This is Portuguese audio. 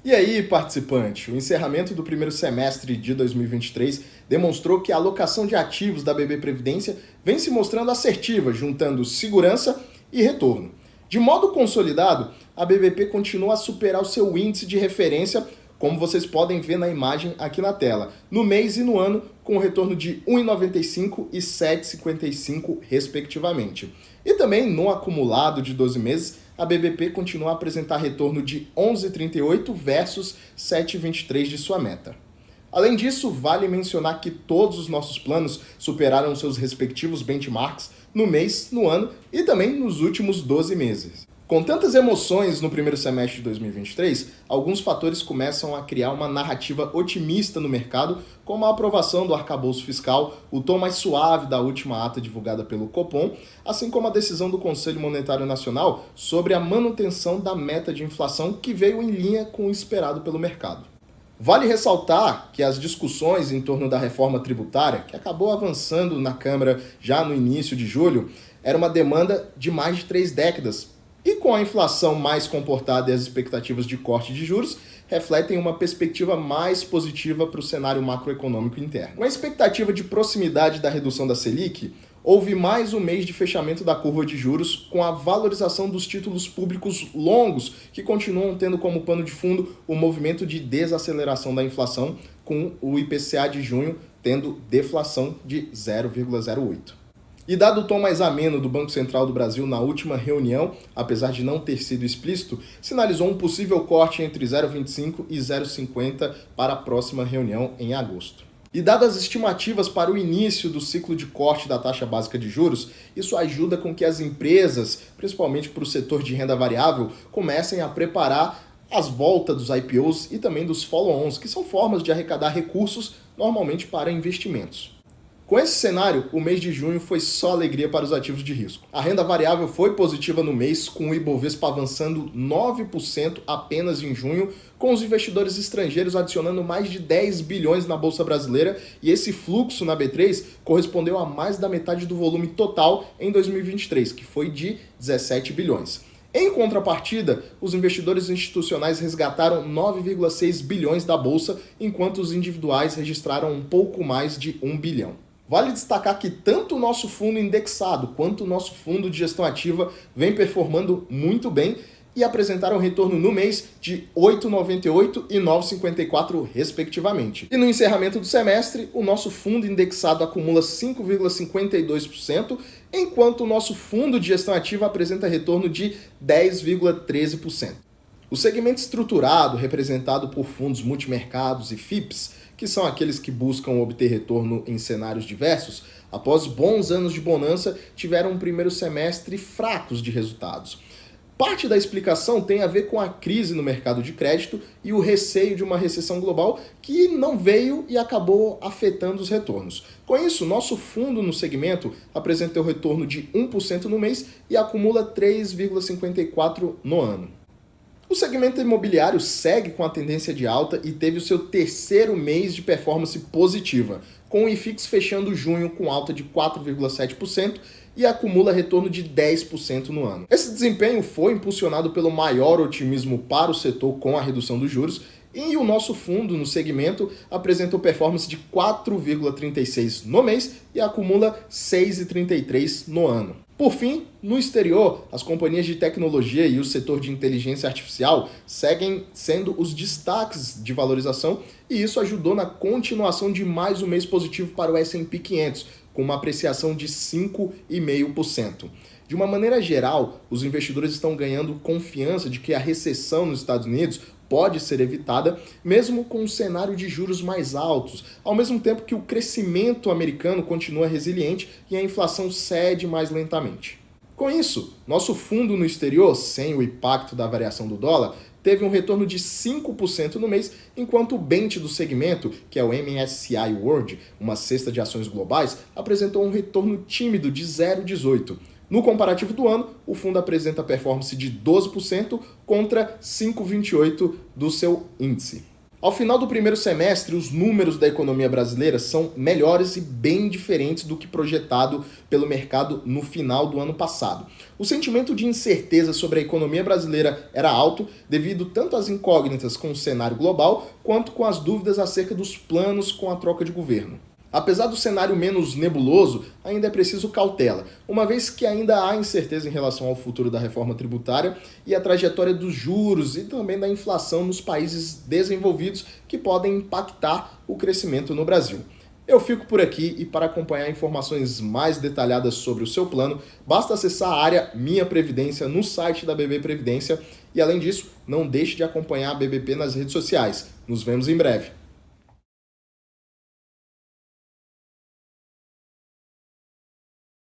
E aí, participante, o encerramento do primeiro semestre de 2023 demonstrou que a alocação de ativos da BB Previdência vem se mostrando assertiva, juntando segurança e retorno. De modo consolidado, a BBP continua a superar o seu índice de referência, como vocês podem ver na imagem aqui na tela, no mês e no ano, com um retorno de 1,95 e 7,55 respectivamente. E também no acumulado de 12 meses, a BBP continua a apresentar retorno de 11,38 versus 7,23 de sua meta. Além disso, vale mencionar que todos os nossos planos superaram seus respectivos benchmarks no mês, no ano e também nos últimos 12 meses. Com tantas emoções no primeiro semestre de 2023, alguns fatores começam a criar uma narrativa otimista no mercado, como a aprovação do arcabouço fiscal, o tom mais suave da última ata divulgada pelo Copom, assim como a decisão do Conselho Monetário Nacional sobre a manutenção da meta de inflação que veio em linha com o esperado pelo mercado. Vale ressaltar que as discussões em torno da reforma tributária, que acabou avançando na Câmara já no início de julho, era uma demanda de mais de 3 décadas, e com a inflação mais comportada e as expectativas de corte de juros, refletem uma perspectiva mais positiva para o cenário macroeconômico interno. Com a expectativa de proximidade da redução da Selic, houve mais um mês de fechamento da curva de juros com a valorização dos títulos públicos longos, que continuam tendo como pano de fundo o movimento de desaceleração da inflação, com o IPCA de junho tendo deflação de 0,08. E dado o tom mais ameno do Banco Central do Brasil na última reunião, apesar de não ter sido explícito, sinalizou um possível corte entre 0,25 e 0,50 para a próxima reunião em agosto. E dadas as estimativas para o início do ciclo de corte da taxa básica de juros, isso ajuda com que as empresas, principalmente para o setor de renda variável, comecem a preparar as voltas dos IPOs e também dos follow-ons, que são formas de arrecadar recursos normalmente para investimentos. Com esse cenário, o mês de junho foi só alegria para os ativos de risco. A renda variável foi positiva no mês, com o Ibovespa avançando 9% apenas em junho, com os investidores estrangeiros adicionando mais de 10 bilhões na Bolsa Brasileira, e esse fluxo na B3 correspondeu a mais da metade do volume total em 2023, que foi de 17 bilhões. Em contrapartida, os investidores institucionais resgataram 9,6 bilhões da Bolsa, enquanto os individuais registraram um pouco mais de 1 bilhão. Vale destacar que tanto o nosso fundo indexado quanto o nosso fundo de gestão ativa vem performando muito bem e apresentaram retorno no mês de 8,98 e 9,54 respectivamente. E no encerramento do semestre, o nosso fundo indexado acumula 5,52%, enquanto o nosso fundo de gestão ativa apresenta retorno de 10,13%. O segmento estruturado, representado por fundos multimercados e FIPs, que são aqueles que buscam obter retorno em cenários diversos, após bons anos de bonança, tiveram um primeiro semestre fracos de resultados. Parte da explicação tem a ver com a crise no mercado de crédito e o receio de uma recessão global que não veio e acabou afetando os retornos. Com isso, nosso fundo no segmento apresentou retorno de 1% no mês e acumula 3,54% no ano. O segmento imobiliário segue com a tendência de alta e teve o seu terceiro mês de performance positiva, com o IFIX fechando junho com alta de 4,7% e acumula retorno de 10% no ano. Esse desempenho foi impulsionado pelo maior otimismo para o setor com a redução dos juros, e o nosso fundo no segmento apresentou performance de 4,36% no mês e acumula 6,33% no ano. Por fim, no exterior, as companhias de tecnologia e o setor de inteligência artificial seguem sendo os destaques de valorização, e isso ajudou na continuação de mais um mês positivo para o S&P 500, com uma apreciação de 5,5%. De uma maneira geral, os investidores estão ganhando confiança de que a recessão nos Estados Unidos pode ser evitada, mesmo com um cenário de juros mais altos, ao mesmo tempo que o crescimento americano continua resiliente e a inflação cede mais lentamente. Com isso, nosso fundo no exterior, sem o impacto da variação do dólar, teve um retorno de 5% no mês, enquanto o bench do segmento, que é o MSCI World, uma cesta de ações globais, apresentou um retorno tímido de 0,18%. No comparativo do ano, o fundo apresenta performance de 12% contra 5,28% do seu índice. Ao final do primeiro semestre, os números da economia brasileira são melhores e bem diferentes do que projetado pelo mercado no final do ano passado. O sentimento de incerteza sobre a economia brasileira era alto, devido tanto às incógnitas com o cenário global, quanto com as dúvidas acerca dos planos com a troca de governo. Apesar do cenário menos nebuloso, ainda é preciso cautela, uma vez que ainda há incerteza em relação ao futuro da reforma tributária e a trajetória dos juros e também da inflação nos países desenvolvidos que podem impactar o crescimento no Brasil. Eu fico por aqui e para acompanhar informações mais detalhadas sobre o seu plano, basta acessar a área Minha Previdência no site da BB Previdência e além disso, não deixe de acompanhar a BBP nas redes sociais. Nos vemos em breve.